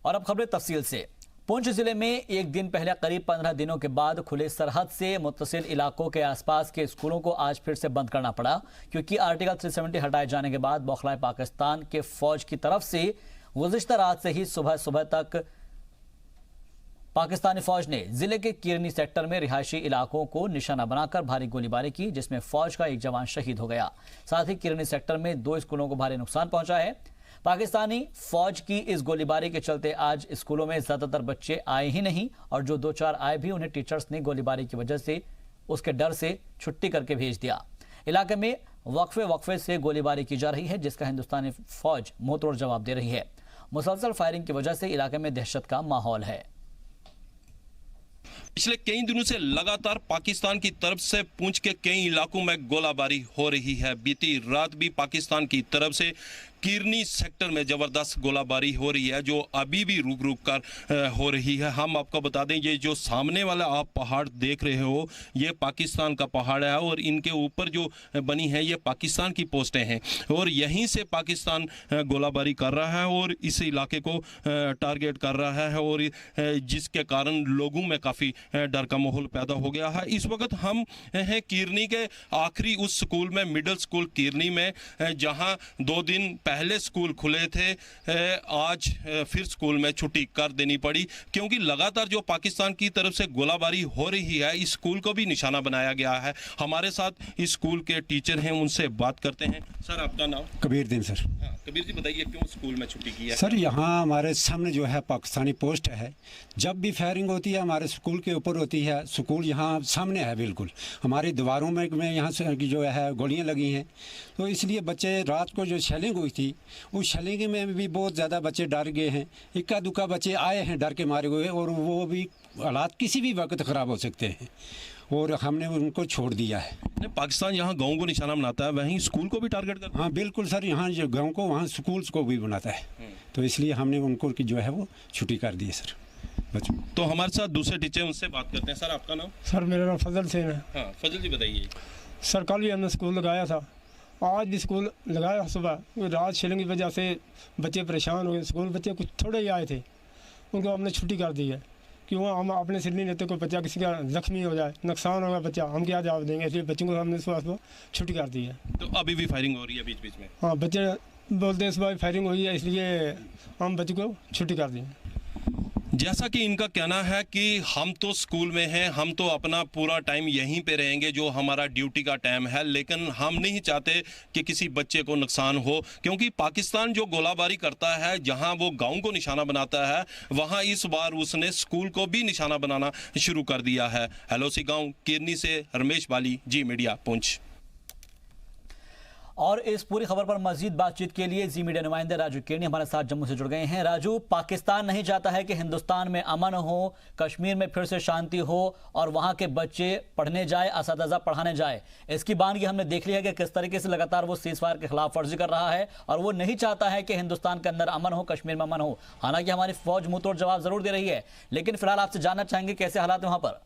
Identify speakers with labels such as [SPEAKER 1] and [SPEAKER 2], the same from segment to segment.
[SPEAKER 1] और अब खबरें तफसील से। पुंछ जिले में एक दिन पहले करीब 15 दिनों के बाद खुले सरहद से मुत्तसिल इलाकों के आसपास के स्कूलों को आज फिर से बंद करना पड़ा, क्योंकि आर्टिकल 370 हटाए जाने के बाद बौखलाए पाकिस्तान के फौज की तरफ से गुज़िश्ता रात से ही सुबह सुबह तक पाकिस्तानी फौज ने जिले के किरनी सेक्टर में रिहायशी इलाकों को निशाना बनाकर भारी गोलीबारी की, जिसमें फौज का एक जवान शहीद हो गया। साथ ही किरनी सेक्टर में 2 स्कूलों को भारी नुकसान पहुंचा है। पाकिस्तानी फौज की इस गोलीबारी के चलते आज स्कूलों में ज्यादातर बच्चे आए ही नहीं, और जो 2-4 आए भी उन्हें टीचर्स ने गोलीबारी की वजह से उसके डर से छुट्टी करके भेज दिया। इलाके में वक्फे से गोलीबारी की जा रही है, जिसका हिंदुस्तानी फौज मुंहतोड़ जवाब दे रही है। मुसलसल फायरिंग की वजह से इलाके में दहशत का माहौल है।
[SPEAKER 2] पिछले कई दिनों से लगातार पाकिस्तान की तरफ से पुंछ के कई इलाकों में गोलाबारी हो रही है। बीती रात भी पाकिस्तान की तरफ से किरनी सेक्टर में जबरदस्त गोलाबारी हो रही है, जो अभी भी रुक रुक कर हो रही है। हम आपको बता दें, ये जो सामने वाला आप पहाड़ देख रहे हो, ये पाकिस्तान का पहाड़ है और इनके ऊपर जो बनी है ये पाकिस्तान की पोस्टें हैं, और यहीं से पाकिस्तान गोलाबारी कर रहा है और इस इलाके को टारगेट कर रहा है, और जिसके कारण लोगों में काफ़ी डर का माहौल पैदा हो गया है। इस वक्त हम हैं किरनी के आखिरी उस स्कूल में, मिडिल स्कूल किरनी में, जहाँ 2 दिन पहले स्कूल खुले थे। आज फिर स्कूल में छुट्टी कर देनी पड़ी, क्योंकि लगातार जो पाकिस्तान की तरफ से गोलाबारी हो रही है, इस स्कूल को भी निशाना बनाया गया है। हमारे साथ इस स्कूल के टीचर हैं, उनसे बात करते हैं। सर, आपका नाम?
[SPEAKER 3] कबीर दिन सर।
[SPEAKER 2] हाँ, कबीर जी बताइए, क्यों स्कूल में छुट्टी की है?
[SPEAKER 3] सर, यहाँ हमारे सामने जो है पाकिस्तानी पोस्ट है। जब भी फायरिंग होती है हमारे स्कूल के ऊपर होती है। स्कूल यहाँ सामने है बिल्कुल, हमारी दीवारों में यहाँ से जो है गोलियाँ लगी हैं, तो इसलिए बच्चे रात को जो शेलिंग हुई थी उस शेलिंग में भी बहुत ज़्यादा बच्चे डर गए हैं। इक्का दुक्का बच्चे आए हैं डर के मारे हुए, और वो भी हालात किसी भी वक्त ख़राब हो सकते हैं, और हमने उनको छोड़ दिया है।
[SPEAKER 2] पाकिस्तान यहाँ गाँव को निशाना बनाता है, वहीं स्कूल को भी टारगेट करता है।
[SPEAKER 3] हाँ बिल्कुल सर, यहाँ जो गाँव को वहाँ स्कूल्स को भी बनाता है, तो इसलिए हमने उनको की जो है वो छुट्टी कर दी है सर।
[SPEAKER 2] तो हमारे साथ दूसरे टीचर, उनसे बात करते हैं। सर, आपका नाम?
[SPEAKER 4] सर, मेरा नाम फजल सेन है।
[SPEAKER 2] हाँ, फजल जी बताइए।
[SPEAKER 4] सर, कल भी हमने स्कूल लगाया था, आज भी स्कूल लगाया सुबह। रात शेलिंग की वजह से बच्चे परेशान हो गए। स्कूल बच्चे कुछ थोड़े ही आए थे, उनको हमने छुट्टी कर दी है, क्यों हम अपने सिर नहीं लेते। कोई बच्चा किसी का जख्मी हो जाए, नुकसान होगा बच्चा, हम क्या जवाब देंगे, इसलिए बच्चों को हमने सुबह छुट्टी कर दी है।
[SPEAKER 2] तो अभी भी फायरिंग हो रही है बीच बीच में?
[SPEAKER 4] हाँ, बच्चे बोलते हैं सुबह फायरिंग हुई है, इसलिए हम बच्चों को छुट्टी कर दी।
[SPEAKER 2] जैसा कि इनका कहना है कि हम तो स्कूल में हैं, हम तो अपना पूरा टाइम यहीं पे रहेंगे, जो हमारा ड्यूटी का टाइम है, लेकिन हम नहीं चाहते कि किसी बच्चे को नुकसान हो, क्योंकि पाकिस्तान जो गोलाबारी करता है, जहां वो गांव को निशाना बनाता है, वहां इस बार उसने स्कूल को भी निशाना बनाना शुरू कर दिया है। LOC गाँव किरनी से रमेश बाली, जी मीडिया, पुंछ।
[SPEAKER 1] और इस पूरी खबर पर मजीद बातचीत के लिए जी मीडिया नुमाइंदे राजू केरनी हमारे साथ जम्मू से जुड़ गए हैं। राजू, पाकिस्तान नहीं चाहता है कि हिंदुस्तान में अमन हो, कश्मीर में फिर से शांति हो और वहां के बच्चे पढ़ने जाए, असातिज़ा पढ़ाने जाए। इसकी बानगी हमने देख ली है कि किस तरीके से लगातार वो सीज़फायर के खिलाफ वर्जी कर रहा है, और वो नहीं चाहता है कि हिंदुस्तान के अंदर अमन हो, कश्मीर में अमन हो। हालांकि हमारी फौज मुंहतोड़ जवाब जरूर दे रही है, लेकिन फिलहाल आपसे जानना चाहेंगे कैसे हालात है वहां पर।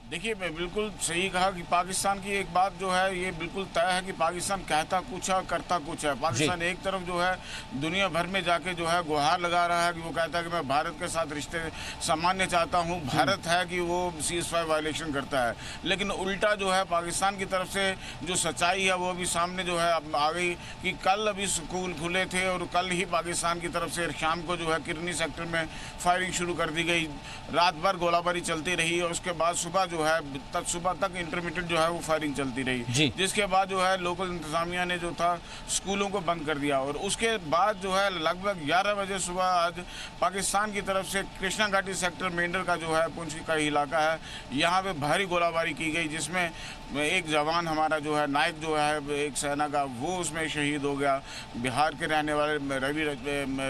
[SPEAKER 5] देखिए, मैं बिल्कुल सही कहा कि पाकिस्तान की एक बात जो है ये बिल्कुल तय है कि पाकिस्तान कहता कुछ है और करता कुछ है। पाकिस्तान एक तरफ जो है दुनिया भर में जाके जो है गुहार लगा रहा है कि वो कहता है कि मैं भारत के साथ रिश्ते सामान्य चाहता हूँ, भारत है कि वो सीज़फायर वायलेशन करता है, लेकिन उल्टा जो है पाकिस्तान की तरफ से जो सच्चाई है वो अभी सामने जो है आ गई कि कल अभी स्कूल खुले थे और कल ही पाकिस्तान की तरफ से शाम को जो है किरनी सेक्टर में फायरिंग शुरू कर दी गई। रात भर गोलाबारी चलती रही और उसके बाद सुबह जो है सुबह तक इंटरमीडिएट जो है वो फायरिंग चलती रही, जिसके बाद जो है लोकल इंतजामिया ने जो था स्कूलों को बंद कर दिया। और उसके बाद जो है लगभग 11 बजे सुबह आज पाकिस्तान की तरफ से कृष्णा घाटी सेक्टर मेंढर का जो है पुंछ का इलाका है, यहाँ पे भारी गोलाबारी की गई, जिसमें एक जवान हमारा जो है नायक जो है एक सेना का, वो उसमें शहीद हो गया। बिहार के रहने वाले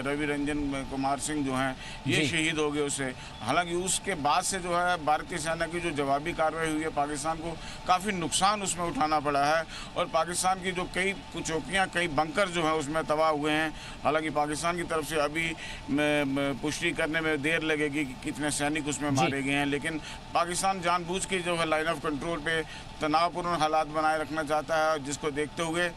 [SPEAKER 5] रवि रंजन कुमार सिंह जो हैं ये शहीद हो गए उससे। हालांकि उसके बाद से जो है भारतीय सेना की जो जवाबी कार्रवाई हुई है, पाकिस्तान को काफ़ी नुकसान उसमें उठाना पड़ा है, और पाकिस्तान की जो कई चौकियाँ, कई बंकर जो हैं उसमें तबाह हुए हैं। हालांकि पाकिस्तान की तरफ से अभी पुष्टि करने में देर लगेगी कि कितने सैनिक उसमें मारे गए हैं, लेकिन पाकिस्तान जानबूझ के जो है लाइन ऑफ कंट्रोल पे तनावपूर्ण हालात बनाए रखना चाहता है, जिसको देखते हुए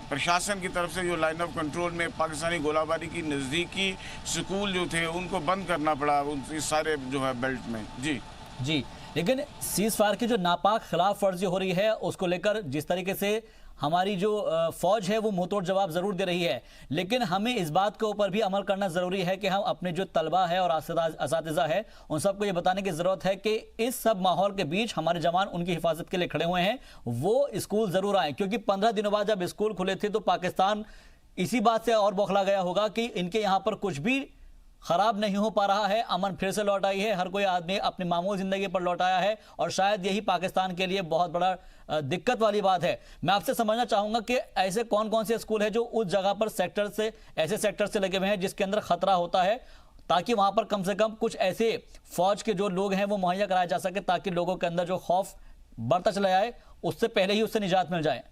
[SPEAKER 5] प्रशासन की तरफ से जो लाइन ऑफ कंट्रोल में पाकिस्तानी गोलाबारी की नज़दीकी स्कूल जो थे उनको बंद करना पड़ा इस सारे जो है बेल्ट में। जी,
[SPEAKER 1] लेकिन सीज फायर की जो नापाक खिलाफ वर्जी हो रही है उसको लेकर जिस तरीके से हमारी जो फौज है वो मुंहतोड़ जवाब जरूर दे रही है, लेकिन हमें इस बात के ऊपर भी अमल करना जरूरी है कि हम अपने जो तलबा है और असातिज़ा है उन सबको ये बताने की जरूरत है कि इस सब माहौल के बीच हमारे जवान उनकी हिफाजत के लिए खड़े हुए हैं, वो स्कूल जरूर आए। क्योंकि 15 दिनों बाद जब स्कूल खुले थे तो पाकिस्तान इसी बात से और बौखला गया होगा कि इनके यहाँ पर कुछ भी खराब नहीं हो पा रहा है, अमन फिर से लौट आई है, हर कोई आदमी अपनी मामूली जिंदगी पर लौट आया है और शायद यही पाकिस्तान के लिए बहुत बड़ा दिक्कत वाली बात है। मैं आपसे समझना चाहूंगा कि ऐसे कौन कौन से स्कूल है जो उस जगह पर ऐसे सेक्टर से लगे हुए हैं जिसके अंदर खतरा होता है, ताकि वहां पर कम से कम कुछ ऐसे फौज के जो लोग हैं वो मुहैया कराया जा सके, ताकि लोगों के अंदर जो खौफ बढ़ता चला जाए उससे पहले ही उससे निजात मिल जाए।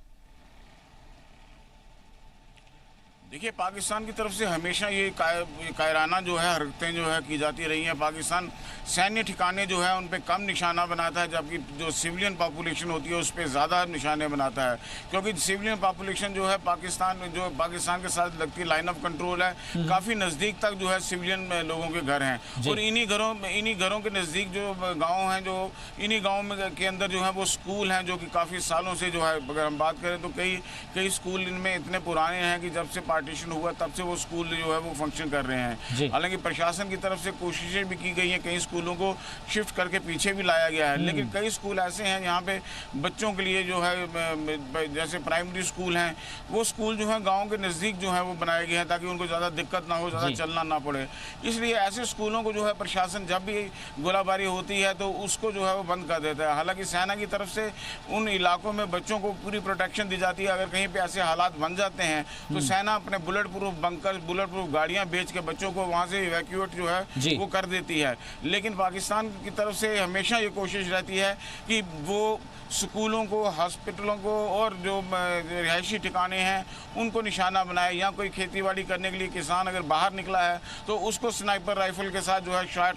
[SPEAKER 5] देखिए, पाकिस्तान की तरफ से हमेशा ये कायराना जो है हरकतें जो है की जाती रही हैं। पाकिस्तान सैन्य ठिकाने जो है उन पे कम निशाना बनाता है, जबकि जो सिविलियन पॉपुलेशन होती है उस पर ज़्यादा निशाने बनाता है, क्योंकि सिविलियन पॉपुलेशन जो है पाकिस्तान के साथ लगती लाइन ऑफ कंट्रोल है, काफ़ी नज़दीक तक जो है सिविलियन लोगों के घर हैं और इन्हीं घरों के नज़दीक जो गाँव हैं, जो इन्हीं गाँव के अंदर जो है वो स्कूल हैं जो कि काफ़ी सालों से जो है, अगर हम बात करें तो कई स्कूल इनमें इतने पुराने हैं कि जब से पार्टीशन हुआ तब से वो स्कूल जो है वो फंक्शन कर रहे हैं। हालांकि प्रशासन की तरफ से कोशिशें भी की गई हैं, कई स्कूलों को शिफ्ट करके पीछे भी लाया गया है, लेकिन कई स्कूल ऐसे हैं जहाँ पे बच्चों के लिए जो है जैसे प्राइमरी स्कूल हैं वो स्कूल जो है गाँव के नज़दीक जो है वो बनाए गए हैं ताकि उनको ज़्यादा दिक्कत ना हो, ज़्यादा चलना ना पड़े। इसलिए ऐसे स्कूलों को जो है प्रशासन जब भी गोलाबारी होती है तो उसको जो है वो बंद कर देता है। हालांकि सेना की तरफ से उन इलाकों में बच्चों को पूरी प्रोटेक्शन दी जाती है। अगर कहीं पे ऐसे हालात बन जाते हैं तो सेना अपने bullet proof bunker, bullet proof गाड़ियां बेच के बच्चों को वहां से इवैक्यूएट जो है वो कर देती है। लेकिन पाकिस्तान की तरफ से हमेशा ये कोशिश रहती है कि वो स्कूलों को, हॉस्पिटलों को और जो रिहायशी ठिकाने हैं उनको निशाना बनाए। या कोई खेतीबाड़ी करने के लिए किसान अगर बाहर निकला है तो उसको स्नाइपर राइफल के साथ जो है शॉट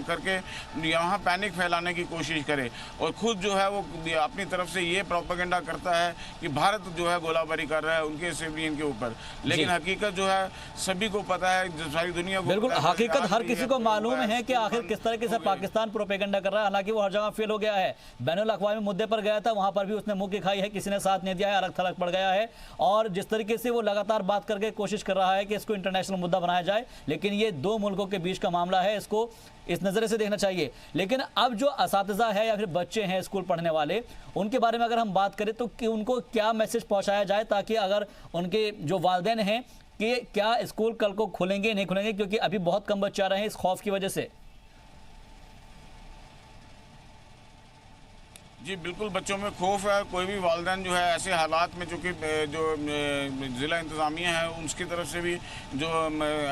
[SPEAKER 5] करके यहाँ पैनिक फैलाने की कोशिश करे और खुद जो है वो अपनी तरफ से ये प्रोपेगेंडा करता है कि भारत जो है गोलाबारी कर रहा है उनके सिविलियन के ऊपर। लेकिन हकीकत जो है सभी को पता है, सारी दुनिया को
[SPEAKER 1] बिल्कुल हकीकत हर किसी को मालूम है कि आखिर किस तरीके से पाकिस्तान प्रोपेगेंडा कर रहा है। हालांकि वो हर जगह फेल हो गया है, बैनुल अक़वामी मुद्दे पर गया था, वहां पर भी उसने मुंह की खाई है, किसी ने साथ नहीं दिया है, अलग थलग पड़ गया है। और जिस तरीके से वो लगातार बात करके कोशिश कर रहा है कि इसको इंटरनेशनल मुद्दा बनाया जाए, लेकिन ये दो मुल्कों के बीच का मामला है, इसको इस नज़र से देखना चाहिए। लेकिन अब जो असातिज़ा है या फिर बच्चे हैं स्कूल पढ़ने वाले, उनके बारे में अगर हम बात करें तो कि उनको क्या मैसेज पहुंचाया जाए ताकि अगर उनके जो वालिदैन हैं कि क्या स्कूल कल को खुलेंगे नहीं खुलेंगे, क्योंकि अभी बहुत कम बच्चे आ रहे हैं इस खौफ की वजह से।
[SPEAKER 5] जी बिल्कुल, बच्चों में खौफ है। कोई भी वालिदैन जो है ऐसे हालात में, चूँकि जो ज़िला इंतज़ामिया है उसकी तरफ से भी जो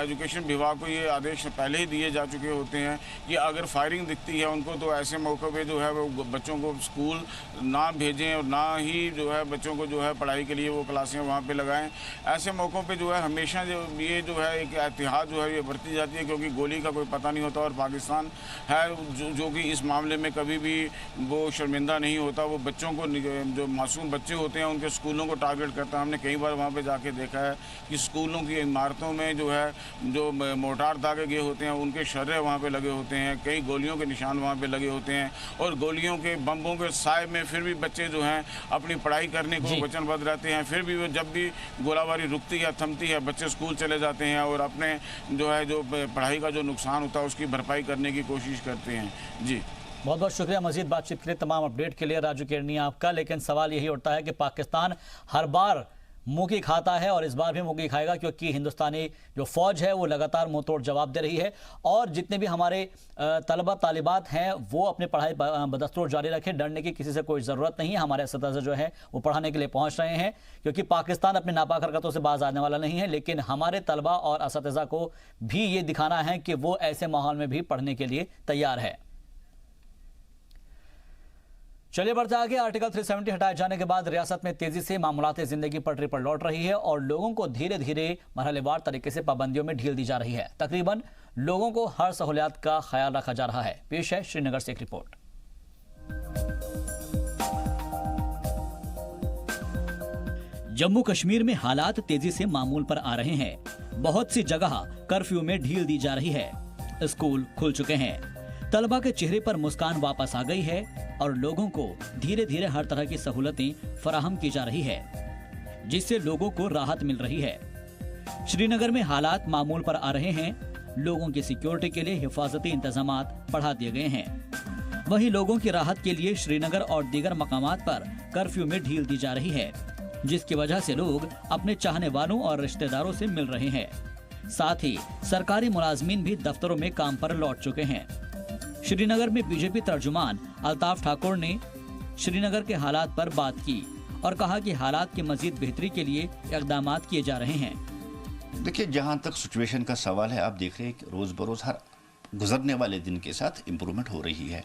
[SPEAKER 5] एजुकेशन विभाग को ये आदेश पहले ही दिए जा चुके होते हैं कि अगर फायरिंग दिखती है उनको तो ऐसे मौक़ों पे जो है वो बच्चों को स्कूल ना भेजें और ना ही जो है बच्चों को जो है पढ़ाई के लिए वो क्लासें वहाँ पे लगाएं। ऐसे मौक़ों पे जो है हमेशा ये जो है एक एहतियात जो है ये बरती जाती है, क्योंकि गोली का कोई पता नहीं होता और पाकिस्तान है जो कि इस मामले में कभी भी वो शर्मिंदा नहीं होता। वो बच्चों को, जो मासूम बच्चे होते हैं उनके स्कूलों को टारगेट करता है। हमने कई बार वहाँ पे जाके देखा है कि स्कूलों की इमारतों में जो है जो मोर्टार दागे गए होते हैं उनके शर्रे वहाँ पे लगे होते हैं, कई गोलियों के निशान वहाँ पे लगे होते हैं और गोलियों के बम्बों के साए में फिर भी बच्चे जो हैं अपनी पढ़ाई करने को वचनबद्ध रहते हैं। फिर भी वो जब भी गोलाबारी रुकती है, थमती है, बच्चे स्कूल चले जाते हैं और अपने जो है जो पढ़ाई का जो नुकसान होता है उसकी भरपाई करने की कोशिश करते हैं। जी
[SPEAKER 1] बहुत बहुत शुक्रिया मजीद बातचीत के लिए, तमाम अपडेट के लिए राजू केरनी आपका। लेकिन सवाल यही उठता है कि पाकिस्तान हर बार मुंह की खाता है और इस बार भी मुंह की खाएगा, क्योंकि हिंदुस्तानी जो फौज है वो लगातार मुंह तोड़ जवाब दे रही है। और जितने भी हमारे तलबा तालिबात हैं वो अपनी पढ़ाई बदस्तूर जारी रखें, डरने की किसी से कोई ज़रूरत नहीं है। हमारे असातिज़ा जो है वो पढ़ाने के लिए पहुंच रहे हैं, क्योंकि पाकिस्तान अपनी नापाक हरकतों से बाज आने वाला नहीं है। लेकिन हमारे तलबा और असातिज़ा को भी ये दिखाना है कि वो ऐसे माहौल में भी पढ़ने के लिए तैयार है। चलिए बढ़ते आगे। आर्टिकल 370 हटाए जाने के बाद रियासत में तेजी से मामूलात जिंदगी पटरी पर लौट रही है और लोगों को धीरे धीरे मरहलेवार तरीके से पाबंदियों में ढील दी जा रही है। तकरीबन लोगों को हर सहूलियत का ख्याल रखा जा रहा है। पेश है श्रीनगर से एक रिपोर्ट। जम्मू कश्मीर में हालात तेजी से मामूल पर आ रहे हैं। बहुत सी जगह कर्फ्यू में ढील दी जा रही है। स्कूल खुल चुके हैं। तलबा के चेहरे पर मुस्कान वापस आ गई है और लोगों को धीरे धीरे हर तरह की सहूलतें फराहम की जा रही है, जिससे लोगों को राहत मिल रही है। श्रीनगर में हालात मामूल पर आ रहे हैं। लोगों की सिक्योरिटी के लिए हिफाजती इंतजामात बढ़ा दिए गए हैं। वहीं लोगों की राहत के लिए श्रीनगर और दीगर मकामात पर कर्फ्यू में ढील दी जा रही है, जिसकी वजह से लोग अपने चाहने वालों और रिश्तेदारों से मिल रहे हैं। साथ ही सरकारी मुलाजमीन भी दफ्तरों में काम पर लौट चुके हैं। श्रीनगर में बीजेपी तर्जुमान अल्ताफ ठाकुर ने श्रीनगर के हालात पर बात की और कहा कि हालात की मजीद बेहतरी के लिए इकदाम किए जा रहे हैं।
[SPEAKER 6] देखिए, जहाँ तक सिचुएशन का सवाल है, आप देख रहे हैं कि रोज़ बरोज़ हर गुजरने वाले दिन के साथ इम्प्रूवमेंट हो रही है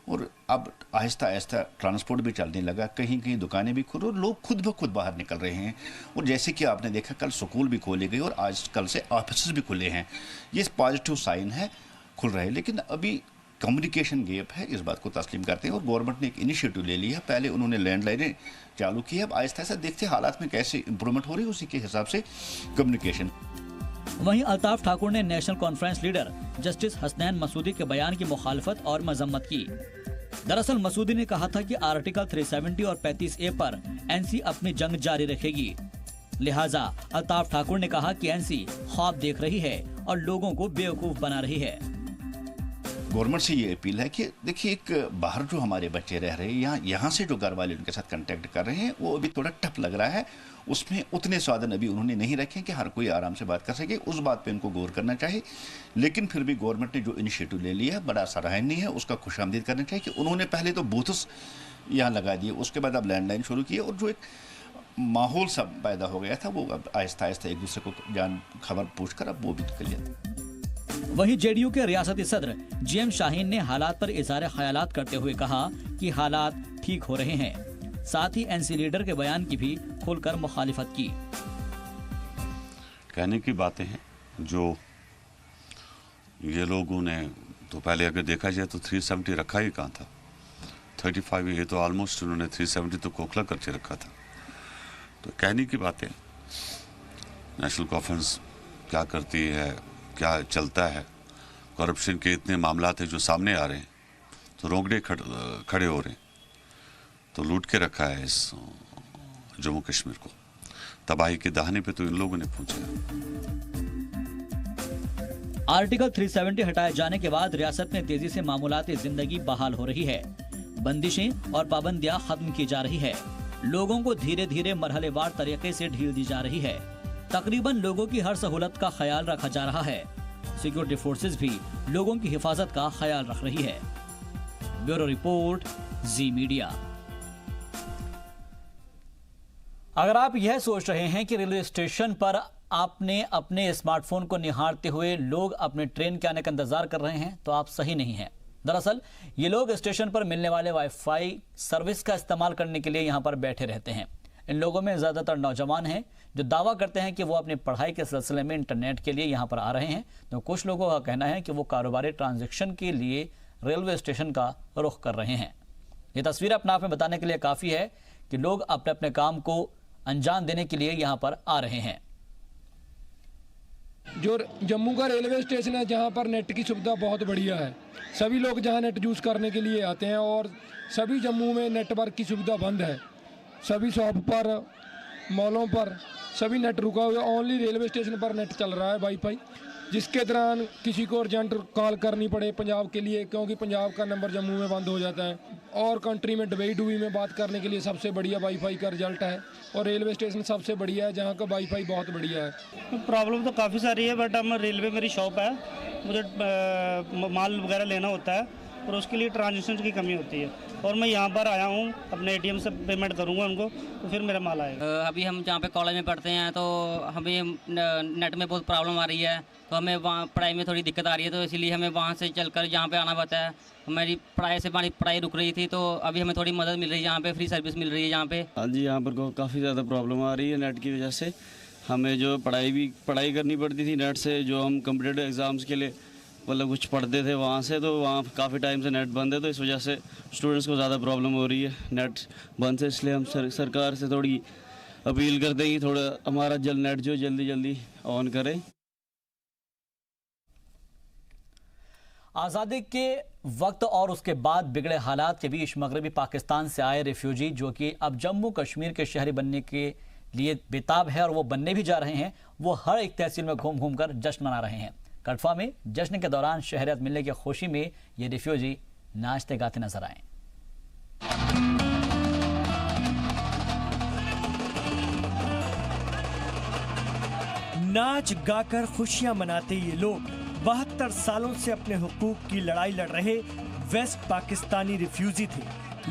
[SPEAKER 6] और अब आहिस्ता आहिस्ता ट्रांसपोर्ट भी चलने लगा, कहीं कहीं दुकानें भी खुल और लोग खुद ब खुद बाहर निकल रहे हैं। और जैसे कि आपने देखा, कल स्कूल भी खोले गए और आज कल से ऑफिस भी खुले हैं। ये पॉजिटिव साइन है, खुल रहे हैं। लेकिन अभी कम्युनिकेशन गैप है, इस बात को तस्लीम करते हैं और गवर्नमेंट ने एक इनिशिएटिव ले लिया है। पहले उन्होंने लैंडलाइनें चालू की है, अब आहिस्ता आहिस्ता देखते हैं हालात में कैसे इम्प्रूवमेंट हो रही है, उसी के हिसाब से कम्युनिकेशन।
[SPEAKER 1] वहीं अल्ताफ ठाकुर ने नेशनल कॉन्फ्रेंस लीडर जस्टिस हसनैन मसूदी के बयान की मुखालफत और मजम्मत की। दरअसल मसूदी ने कहा था कि आर्टिकल 370 और 35A पर एनसी अपनी जंग जारी रखेगी। लिहाजा अल्ताफ ठाकुर ने कहा कि एनसी ख्वाब देख रही है और लोगों को बेवकूफ बना रही है।
[SPEAKER 6] गवर्नमेंट से ये अपील है कि देखिए, एक बाहर जो हमारे बच्चे रह रहे हैं, यहाँ से जो घर वाले उनके साथ कांटेक्ट कर रहे हैं, वो अभी थोड़ा टफ लग रहा है। उसमें उतने साधन अभी उन्होंने नहीं रखे कि हर कोई आराम से बात कर सके। उस बात पे उनको गौर करना चाहिए। लेकिन फिर भी गवर्नमेंट ने जो इनिशिएटिव ले लिया है, बड़ा सराहनीय है, उसका खुशामदीद करना चाहिए कि उन्होंने पहले तो बूथ्स यहाँ लगा दिए, उसके बाद अब लैंडलाइन शुरू किए और जो एक माहौल सब पैदा हो गया था, वो अब आहिस्ता आहिस्ता एक दूसरे को जान खबर पूछ कर अब वो भी क्लियर।
[SPEAKER 1] वहीं जेडीयू के रियासती सदर जीएम शाहीन ने हालात पर इज़हार ख्यालात करते हुए कहा कि हालात ठीक हो रहे हैं। साथ ही एनसी लीडर के बयान की भी खुलकर मुखालिफत की।
[SPEAKER 7] कहने की बातें हैं जो ये लोगों ने, तो पहले अगर देखा जाए तो 370 रखा ही कहाँ था। 35 ये तो ऑलमोस्ट उन्होंने 370 तो खोखला करके रखा था। तो कहने की बातें, नेशनल कॉन्फ्रेंस क्या करती है, क्या चलता है, करप्शन के इतने मामला थे जो सामने आ रहे हैं, तो रोंगटे खड़े हो रहे हैं। तो लूट के रखा है इस जम्मू कश्मीर को। तबाही के दहाने पे तो इन लोगों ने पहुंचा।
[SPEAKER 1] आर्टिकल 370 हटाए जाने के बाद रियासत में तेजी से मामूलाती जिंदगी बहाल हो रही है। बंदिशें और पाबंदियां खत्म की जा रही है। लोगों को धीरे धीरे मरहलेवार तरीके से ढील दी जा रही है। तकरीबन लोगों की हर सहूलत का ख्याल रखा जा रहा है। सिक्योरिटी फोर्सेस भी लोगों की हिफाजत का ख्याल रख रही है। ब्यूरो रिपोर्ट, जी मीडिया। अगर आप यह सोच रहे हैं कि रेलवे स्टेशन पर आपने अपने स्मार्टफोन को निहारते हुए लोग अपने ट्रेन के आने का इंतजार कर रहे हैं, तो आप सही नहीं हैं। दरअसल ये लोग स्टेशन पर मिलने वाले वाईफाई सर्विस का इस्तेमाल करने के लिए यहाँ पर बैठे रहते हैं। इन लोगों में ज़्यादातर नौजवान हैं जो दावा करते हैं कि वो अपनी पढ़ाई के सिलसिले में इंटरनेट के लिए यहाँ पर आ रहे हैं, तो कुछ लोगों का कहना है कि वो कारोबारी ट्रांजैक्शन के लिए रेलवे स्टेशन का रुख कर रहे हैं। ये तस्वीर अपने आप में बताने के लिए काफ़ी है कि लोग अपने अपने काम को अंजाम देने के लिए यहाँ पर आ रहे हैं।
[SPEAKER 8] जो जम्मू का रेलवे स्टेशन है, जहाँ पर नेट की सुविधा बहुत बढ़िया है। सभी लोग जहाँ नेट यूज़ करने के लिए आते हैं और सभी जम्मू में नेटवर्क की सुविधा बंद है। सभी शॉप पर, मॉलों पर सभी नेट रुका हुआ है। ओनली रेलवे स्टेशन पर नेट चल रहा है वाईफाई, जिसके दौरान किसी को अर्जेंट कॉल करनी पड़े पंजाब के लिए, क्योंकि पंजाब का नंबर जम्मू में बंद हो जाता है, और कंट्री में दुबई डुबई में बात करने के लिए सबसे बढ़िया वाईफाई का रिजल्ट है। और रेलवे स्टेशन सबसे बढ़िया है, जहाँ का वाईफाई बहुत बढ़िया है।
[SPEAKER 9] प्रॉब्लम तो काफ़ी सारी है, बट हम रेलवे मेरी शॉप है, मुझे माल वगैरह लेना होता है और उसके लिए ट्रांजेक्शन की कमी होती है, और मैं यहाँ पर आया हूँ, अपने एटीएम से पेमेंट करूँगा उनको, तो फिर मेरा माल आएगा।
[SPEAKER 10] अभी हम जहाँ पे कॉलेज में पढ़ते हैं तो हमें नेट में बहुत प्रॉब्लम आ रही है, तो हमें वहाँ पढ़ाई में थोड़ी दिक्कत आ रही है, तो इसीलिए हमें वहाँ से चलकर यहाँ पे आना पड़ता है। हमारी पढ़ाई रुक रही थी, तो अभी हमें थोड़ी मदद मिल रही है, यहाँ पे फ्री सर्विस मिल रही है यहाँ पे।
[SPEAKER 11] हाँ जी, यहाँ पर काफ़ी ज़्यादा प्रॉब्लम आ रही है नेट की वजह से। हमें जो पढ़ाई करनी पड़ती थी नेट से, जो हम कम्पिटिटिव एग्ज़ाम्स के लिए मतलब कुछ पढ़ते थे वहाँ से, तो वहाँ काफ़ी टाइम से नेट बंद है, तो इस वजह से स्टूडेंट्स को ज़्यादा प्रॉब्लम हो रही है नेट बंद से। इसलिए हम सरकार से थोड़ी अपील करते हैं कि थोड़ा हमारा नेट जो जल्दी ऑन करें।
[SPEAKER 1] आज़ादी के वक्त और उसके बाद बिगड़े हालात के बीच मगरबी पाकिस्तान से आए रिफ्यूजी जो कि अब जम्मू कश्मीर के शहरी बनने के लिए बेताब है और वो बनने भी जा रहे हैं, वो हर एक तहसील में घूम घूम कर जश्न मना रहे हैं। कठुआ में जश्न के दौरान शहरियत मिलने की खुशी में ये रिफ्यूजी नाचते गाते नजर आए।
[SPEAKER 12] नाच गाकर खुशियां मनाते ये लोग 72 सालों से अपने हुकूक की लड़ाई लड़ रहे वेस्ट पाकिस्तानी रिफ्यूजी थे,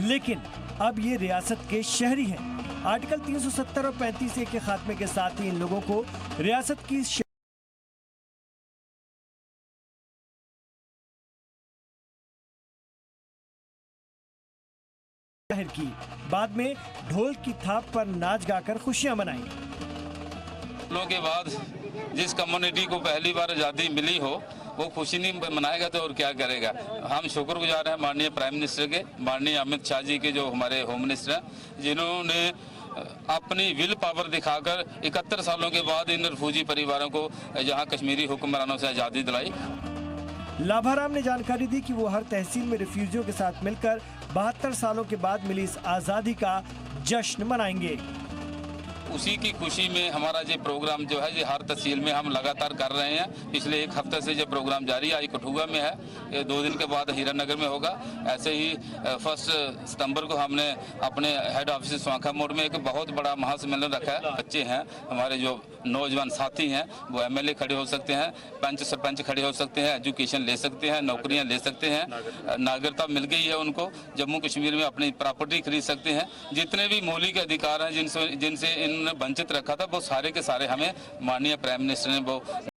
[SPEAKER 12] लेकिन अब ये रियासत के शहरी हैं। आर्टिकल 370 और 35A के खात्मे के साथ ही इन लोगों को रियासत की शहर की बाद में ढोल की थाप पर नाच गाकर खुशियां मनाई।
[SPEAKER 13] के बाद जिस कम्युनिटी को पहली बार आज़ादी मिली हो वो खुशी नहीं मनाएगा तो और क्या करेगा। हम शुक्रगुजार हैं माननीय प्राइम मिनिस्टर के, माननीय अमित शाह जी के, जो हमारे होम मिनिस्टर हैं, जिन्होंने अपनी विल पावर दिखाकर 71 सालों के बाद इन रिफ्यूजी परिवारों को जहां कश्मीरी हुक्मरानों से आज़ादी दिलाई।
[SPEAKER 12] लाभाराम ने जानकारी दी कि वो हर तहसील में रिफ्यूजियों के साथ मिलकर 72 सालों के बाद मिली इस आज़ादी का जश्न मनाएंगे।
[SPEAKER 13] उसी की खुशी में हमारा ये प्रोग्राम जो है ये हर तहसील में हम लगातार कर रहे हैं। पिछले एक हफ्ते से ये प्रोग्राम जारी है। आज कठुआ में है, ये 2 दिन के बाद हीरानगर में होगा। ऐसे ही 1 सितंबर को हमने अपने हेड ऑफिस स्वांखा मोड़ में एक बहुत बड़ा महासम्मेलन रखा है। बच्चे हैं हमारे जो नौजवान साथी हैं वो MLA खड़े हो सकते हैं, पंच सरपंच खड़े हो सकते हैं, एजुकेशन ले सकते हैं, नौकरियां ले सकते हैं, नागरिकता मिल गई है उनको, जम्मू कश्मीर में अपनी प्रॉपर्टी खरीद सकते हैं। जितने भी मौलिक अधिकार हैं जिनसे इन्होंने वंचित रखा था वो सारे के सारे हमें माननीय प्राइम मिनिस्टर ने वो